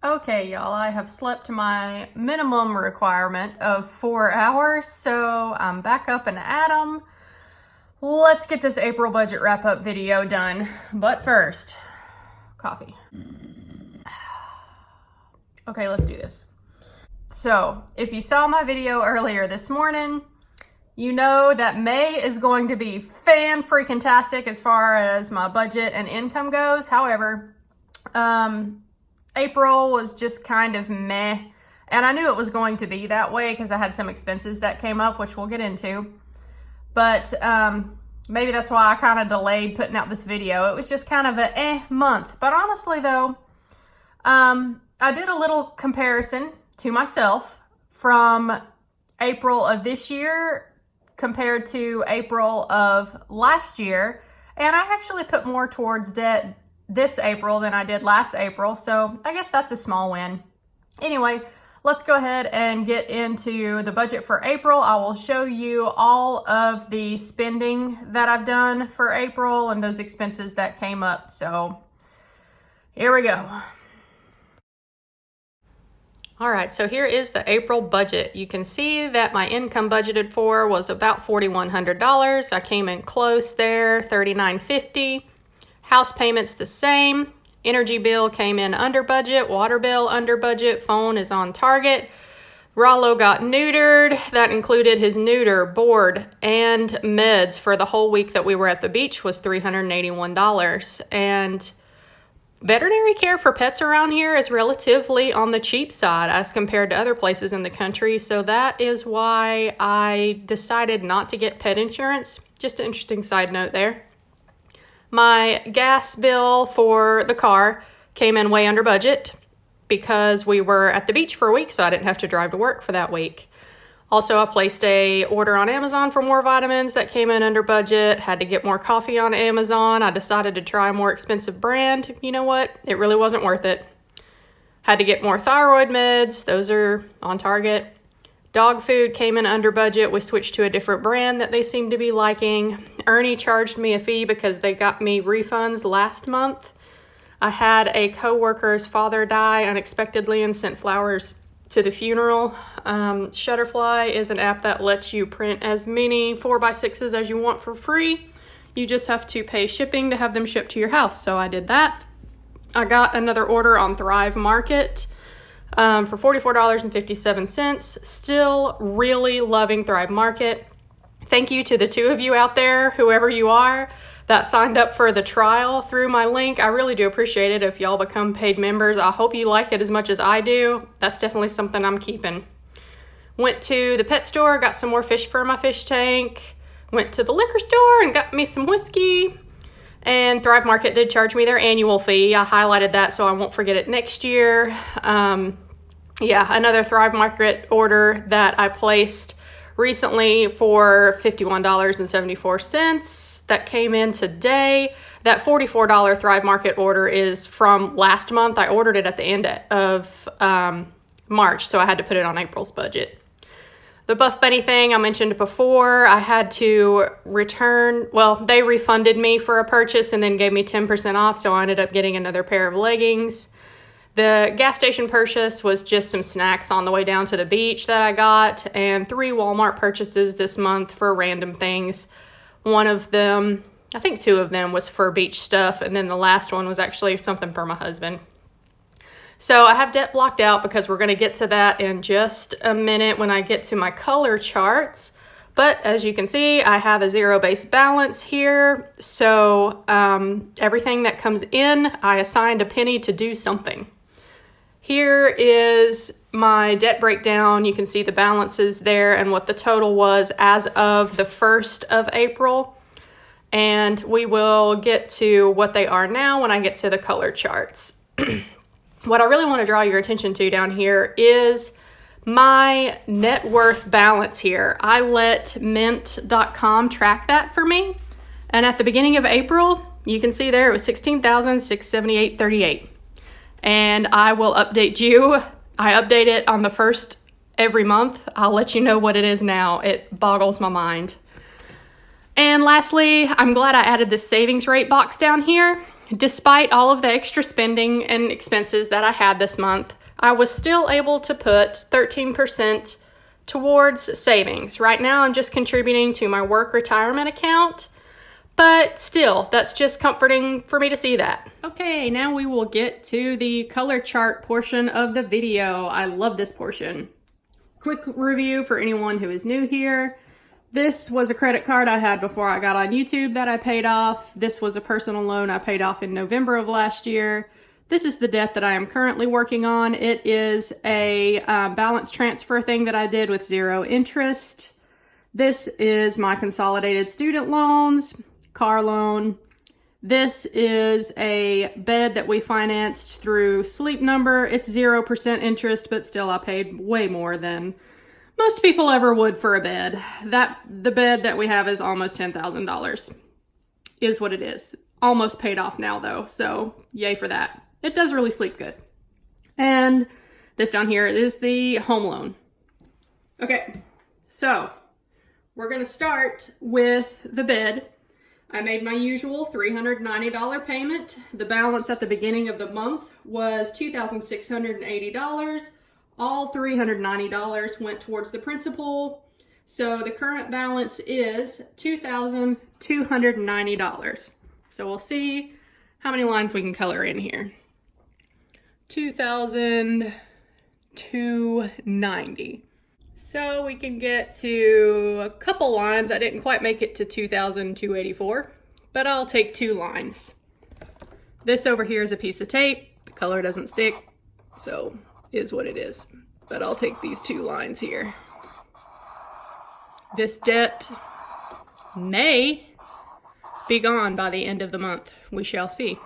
Okay, y'all, I have slept my minimum requirement of 4 hours, so I'm back up and at 'em. Let's get this April budget wrap-up video done. But first, coffee. Okay, let's do this. So, if you saw my video earlier this morning, you know that May is going to be fan-freaking-tastic as far as my budget and income goes. However, April was just kind of meh, and I knew it was going to be that way because I had some expenses that came up, which we'll get into. But maybe that's why I kind of delayed putting out this video. It was just kind of a month. But honestly though, I did a little comparison to myself from April of this year compared to April of last year, and I actually put more towards debt this April than I did last April, so I guess that's a small win. Anyway, let's go ahead and get into the budget for April. I will show you all of the spending that I've done for April and those expenses that came up. So here we go. All right, so here is the April budget. You can see that my income budgeted for was about $4,100. I came in close there, $3,950. House payments the same. Energy bill came in under budget. Water bill under budget. Phone is on target. Rollo got neutered. That included his neuter, board, and meds for the whole week that we were at the beach was $381. And veterinary care for pets around here is relatively on the cheap side as compared to other places in the country. So that is why I decided not to get pet insurance. Just an interesting side note there. My gas bill for the car came in way under budget because we were at the beach for a week, so I didn't have to drive to work for that week. Also, I placed a order on Amazon for more vitamins that came in under budget. Had to get more coffee on Amazon. I decided to try a more expensive brand. You know what? It really wasn't worth it. Had to get more thyroid meds. Those are on target. Dog food came in under budget. We switched to a different brand that they seem to be liking. Ernie charged me a fee because they got me refunds last month. I had a coworker's father die unexpectedly and sent flowers to the funeral. Shutterfly is an app that lets you print as many 4x6s as you want for free. You just have to pay shipping to have them shipped to your house. So I did that. I got another order on Thrive Market for $44.57. Still really loving Thrive Market. Thank you to the two of you out there, whoever you are, that signed up for the trial through my link. I really do appreciate it if y'all become paid members. I hope you like it as much as I do. That's definitely something I'm keeping. Went to the pet store, got some more fish for my fish tank. Went to the liquor store and got me some whiskey. And Thrive Market did charge me their annual fee. I highlighted that so I won't forget it next year. Yeah, another Thrive Market order that I placed recently for $51.74 that came in today. That $44 Thrive Market order is from last month. I ordered it at the end of March, so I had to put it on April's budget. The Buff Bunny thing I mentioned before, I had to return, well, they refunded me for a purchase and then gave me 10% off, so I ended up getting another pair of leggings. The gas station purchase was just some snacks on the way down to the beach that I got, and 3 Walmart purchases this month for random things. One of them, I think 2 of them was for beach stuff, and then the last one was actually something for my husband. So I have debt blocked out because we're going to get to that in just a minute when I get to my color charts. But as you can see, I have a zero-based balance here. So everything that comes in, I assigned a penny to do something. Here is my debt breakdown. You can see the balances there and what the total was as of the 1st of April. And we will get to what they are now when I get to the color charts. What I really want to draw your attention to down here is my net worth balance here. I let mint.com track that for me. And at the beginning of April, you can see there it was $16,678.38. And I will update you. I update it on the 1st every month. I'll let you know what it is now. It boggles my mind. And lastly, I'm glad I added this savings rate box down here. Despite all of the extra spending and expenses that I had this month, I was still able to put 13% towards savings. Right now, I'm just contributing to my work retirement account, but still, that's just comforting for me to see that. Okay, now we will get to the color chart portion of the video. I love this portion. Quick review for anyone who is new here. This was a credit card I had before I got on YouTube that I paid off. This was a personal loan I paid off in November of last year. This is the debt that I am currently working on. It is a balance transfer thing that I did with 0 interest. This is my consolidated student loans, car loan. This is a bed that we financed through Sleep Number. It's 0% interest, but still I paid way more than most people ever would for a bed. The bed that we have is almost $10,000, is what it is. Almost paid off now though, so yay for that. It does really sleep good. And this down here is the home loan. Okay, so we're gonna start with the bed. I made my usual $390 payment. The balance at the beginning of the month was $2,680. All $390 went towards the principal. So the current balance is $2,290. So we'll see how many lines we can color in here. 2,290. So we can get to a couple lines. I didn't quite make it to 2,284, but I'll take 2 lines. This over here is a piece of tape. The color doesn't stick, so is what it is. But I'll take these 2 lines here. This debt may be gone by the end of the month. We shall see.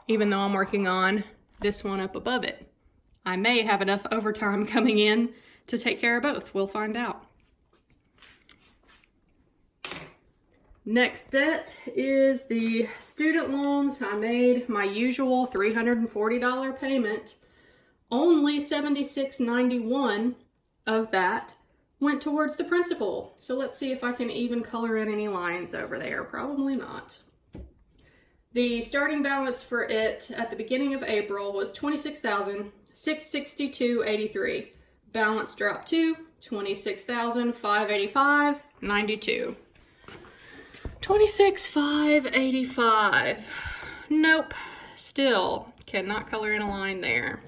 Even though I'm working on this one up above it, I may have enough overtime coming in to take care of both. We'll find out. Next debt is the student loans. I made my usual $340 payment. Only $76.91 of that went towards the principal. So let's see if I can even color in any lines over there. Probably not. The starting balance for it at the beginning of April was $26,662.83. Balance dropped to $26,585.92. $26,585. Nope. Still cannot color in a line there.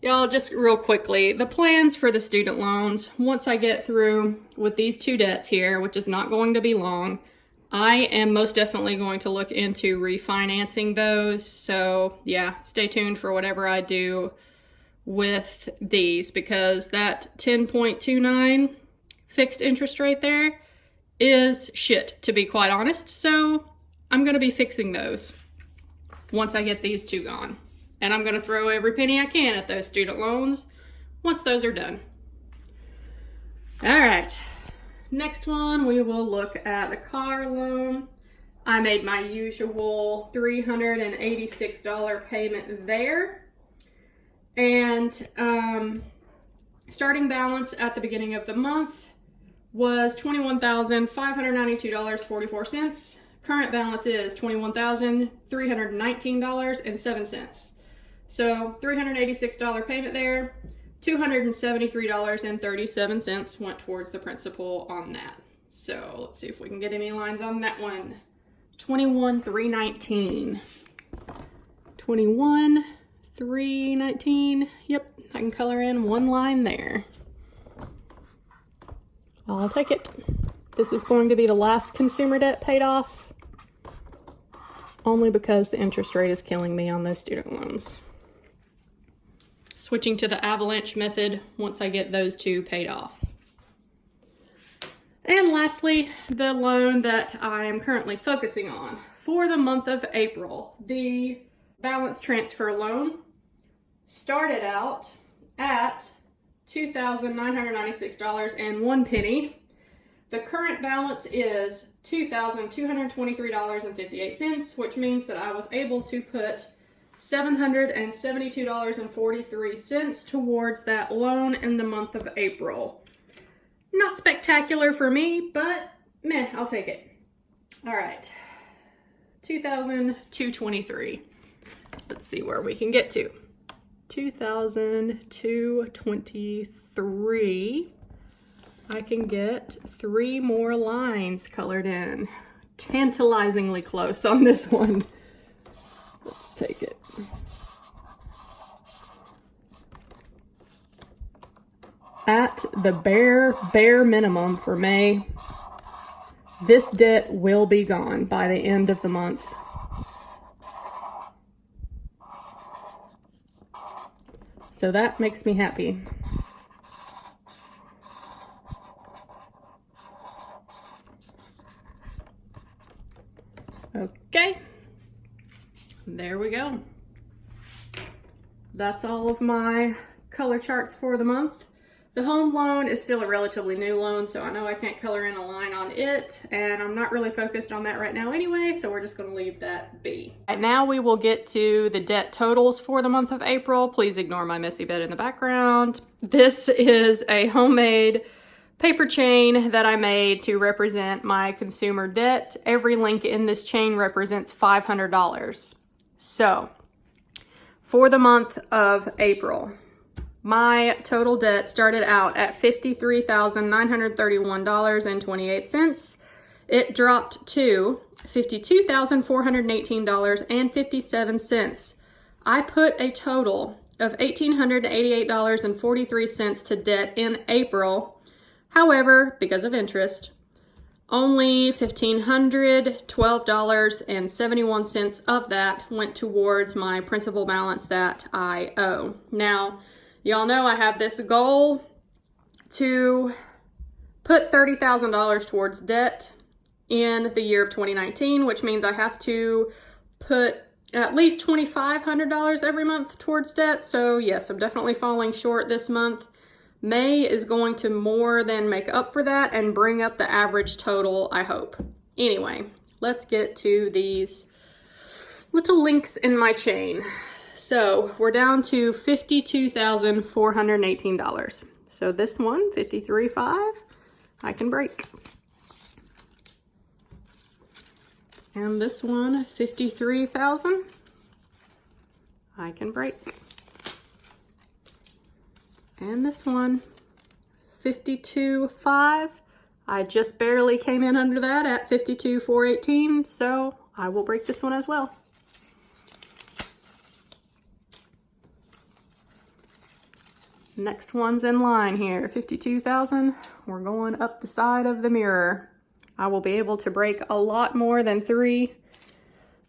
Y'all, just real quickly, the plans for the student loans, once I get through with these 2 debts here, which is not going to be long, I am most definitely going to look into refinancing those. So yeah, stay tuned for whatever I do with these, because that 10.29 fixed interest rate there is shit, to be quite honest. So I'm going to be fixing those once I get these 2 gone. And I'm going to throw every penny I can at those student loans once those are done. All right. Next one, we will look at the car loan. I made my usual $386 payment there. And starting balance at the beginning of the month was $21,592.44. Current balance is $21,319.07. So $386 payment there, $273.37 went towards the principal on that. So let's see if we can get any lines on that one. $21,319. $21,319. Yep, I can color in 1 line there. I'll take it. This is going to be the last consumer debt paid off, only because the interest rate is killing me on those student loans. Switching to the avalanche method once I get those 2 paid off. And lastly, the loan that I am currently focusing on for the month of April. The balance transfer loan started out at $2,996.01. The current balance is $2,223.58, which means that I was able to put $772.43 towards that loan in the month of April. Not spectacular for me, but meh, I'll take it. All right. 2,223. Let's see where we can get to. 2,223. I can get 3 more lines colored in. Tantalizingly close on this one. Let's take it. At the bare minimum for May, this debt will be gone by the end of the month. So that makes me happy. Okay, there we go. That's all of my color charts for the month. The home loan is still a relatively new loan, so I know I can't color in a line on it, and I'm not really focused on that right now anyway, so we're just going to leave that be. Right now we will get to the debt totals for the month of April. Please ignore my messy bed in the background. This is a homemade paper chain that I made to represent my consumer debt. Every link in this chain represents $500. So, for the month of April, my total debt started out at $53,931.28. It dropped to $52,418.57. I put a total of $1,888.43 to debt in April. However, because of interest, only $1,512.71 of that went towards my principal balance that I owe. Now, y'all know I have this goal to put $30,000 towards debt in the year of 2019, which means I have to put at least $2,500 every month towards debt. So yes, I'm definitely falling short this month. May is going to more than make up for that and bring up the average total, I hope. Anyway, let's get to these little links in my chain. So we're down to $52,418. So this one, $53,500, I can break. And this one, $53,000, I can break. And this one, $52,500, I just barely came in under that at $52,418, so I will break this one as well. Next one's in line here, $52,000. We're going up the side of the mirror. I will be able to break a lot more than 3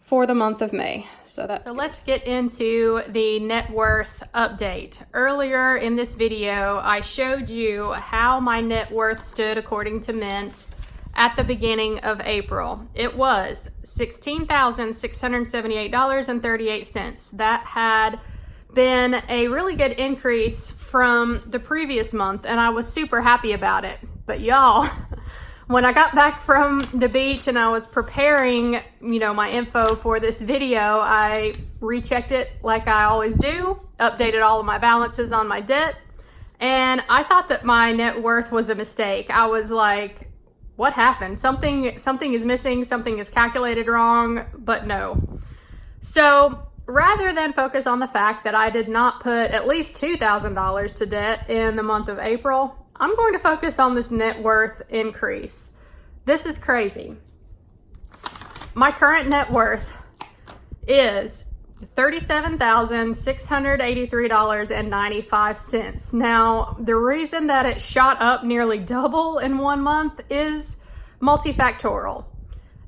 for the month of May. So let's get into the net worth update. Earlier in this video, I showed you how my net worth stood according to Mint at the beginning of April. It was $16,678.38. That had been a really good increase from the previous month, and I was super happy about it. But y'all, when I got back from the beach and I was preparing, my info for this video, I rechecked it like I always do, updated all of my balances on my debt, and I thought that my net worth was a mistake. I was like, what happened? Something is missing, something is calculated wrong, but no. So rather than focus on the fact that I did not put at least $2,000 to debt in the month of April, I'm going to focus on this net worth increase. This is crazy. My current net worth is $37,683.95. Now, the reason that it shot up nearly double in 1 month is multifactorial.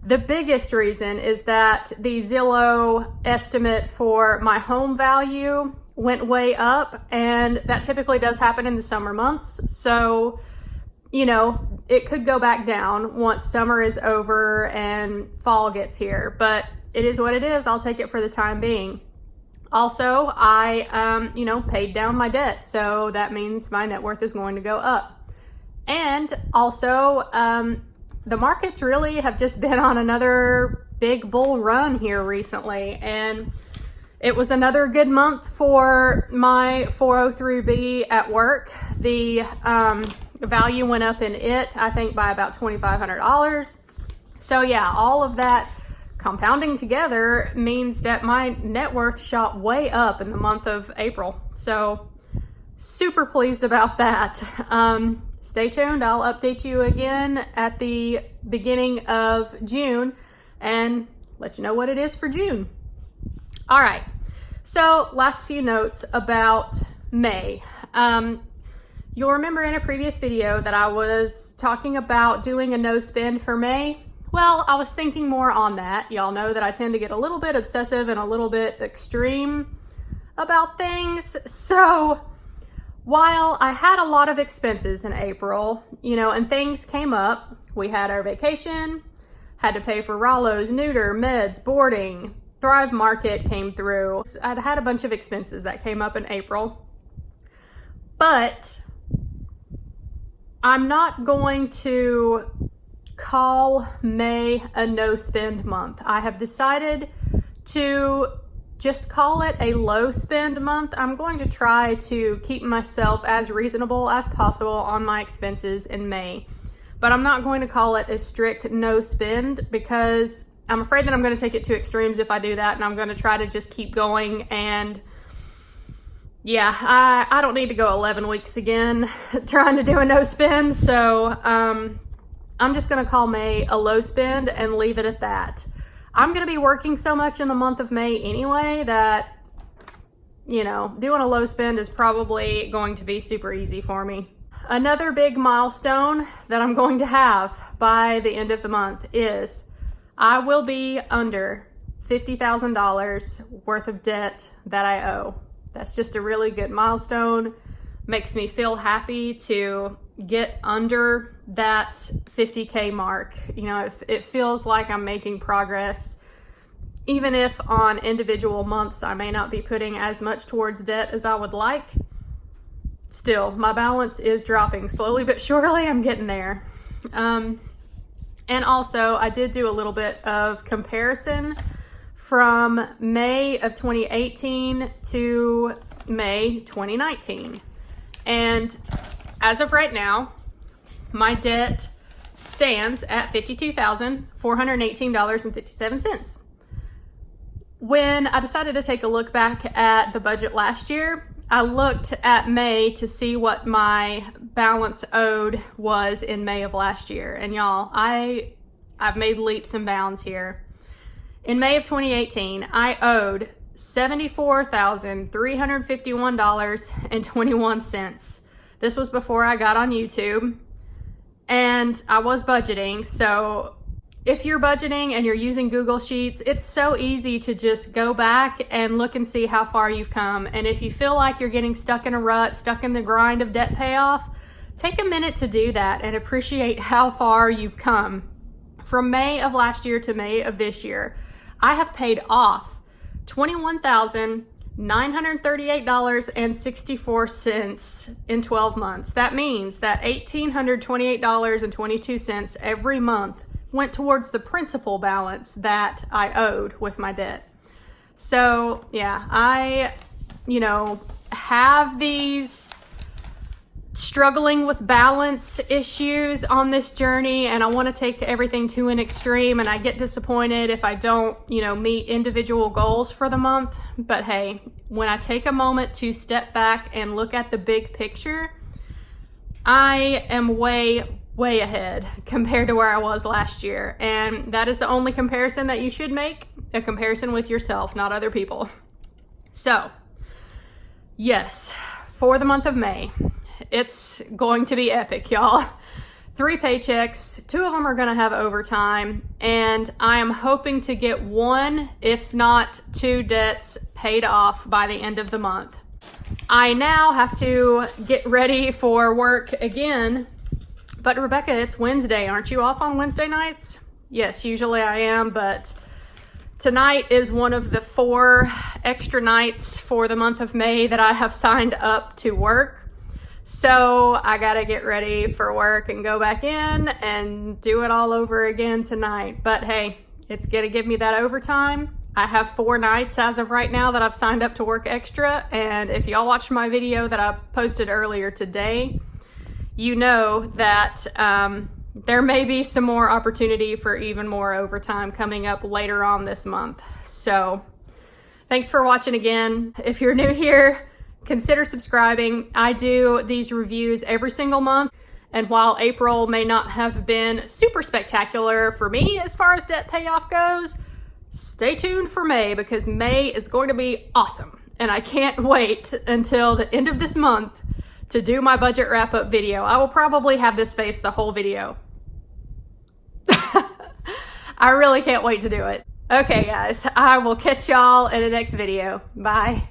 The biggest reason is that the Zillow estimate for my home value went way up, and that typically does happen in the summer months. So, it could go back down once summer is over and fall gets here, but it is what it is. I'll take it for the time being. Also, I, paid down my debt, so that means my net worth is going to go up. And also, the markets really have just been on another big bull run here recently, and it was another good month for my 403B at work. The value went up in it, I think, by about $2,500. So yeah, all of that compounding together means that my net worth shot way up in the month of April. So super pleased about that. Stay tuned. I'll update you again at the beginning of June and let you know what it is for June. All right. So last few notes about May. You'll remember in a previous video that I was talking about doing a no spend for May. Well, I was thinking more on that. Y'all know that I tend to get a little bit obsessive and a little bit extreme about things. So while I had a lot of expenses in April, and things came up, we had our vacation, had to pay for Rollo's, neuter, meds, boarding, Thrive Market came through. I'd had a bunch of expenses that came up in April, but I'm not going to call May a no spend month. I have decided to just call it a low spend month. I'm going to try to keep myself as reasonable as possible on my expenses in May, but I'm not going to call it a strict no spend because I'm afraid that I'm going to take it to extremes if I do that, and I'm going to try to just keep going. And yeah, I don't need to go 11 weeks again trying to do a no spend. So I'm just going to call May a low spend and leave it at that. I'm going to be working so much in the month of May anyway that, doing a low spend is probably going to be super easy for me. Another big milestone that I'm going to have by the end of the month is I will be under $50,000 worth of debt that I owe. That's just a really good milestone. Makes me feel happy to get under that 50K mark. It feels like I'm making progress. Even if on individual months I may not be putting as much towards debt as I would like, still, my balance is dropping slowly but surely. I'm getting there. And also, I did do a little bit of comparison from May of 2018 to May 2019. And as of right now, my debt stands at $52,418.57. When I decided to take a look back at the budget last year, I looked at May to see what my balance owed was in May of last year. And y'all, I've made leaps and bounds here. In May of 2018, I owed $74,351.21. This was before I got on YouTube, and I was budgeting. So if you're budgeting and you're using Google Sheets, it's so easy to just go back and look and see how far you've come. And if you feel like you're getting stuck in a rut, stuck in the grind of debt payoff, take a minute to do that and appreciate how far you've come. From May of last year to May of this year, I have paid off $21,938.64 in 12 months. That means that $1,828.22 every month went towards the principal balance that I owed with my debt. So yeah, I, have these struggling with balance issues on this journey, and I want to take everything to an extreme, and I get disappointed if I don't, meet individual goals for the month. But hey, when I take a moment to step back and look at the big picture, I am way ahead compared to where I was last year. And that is the only comparison that you should make, a comparison with yourself, not other people. So yes, for the month of May, it's going to be epic, y'all. 3 paychecks, 2 of them are going to have overtime, and I am hoping to get 1, if not 2 debts paid off by the end of the month. I now have to get ready for work again. But Rebecca, it's Wednesday. Aren't you off on Wednesday nights? Yes, usually I am, but tonight is one of the 4 extra nights for the month of May that I have signed up to work. So I gotta get ready for work and go back in and do it all over again tonight. But hey, it's gonna give me that overtime. I have 4 nights as of right now that I've signed up to work extra. And if y'all watched my video that I posted earlier today, you know that there may be some more opportunity for even more overtime coming up later on this month. So thanks for watching again. If you're new here, consider subscribing. I do these reviews every single month. And while April may not have been super spectacular for me as far as debt payoff goes, stay tuned for May, because May is going to be awesome. And I can't wait until the end of this month to do my budget wrap-up video. I will probably have this face the whole video. I really can't wait to do it. Okay, guys, I will catch y'all in the next video. Bye.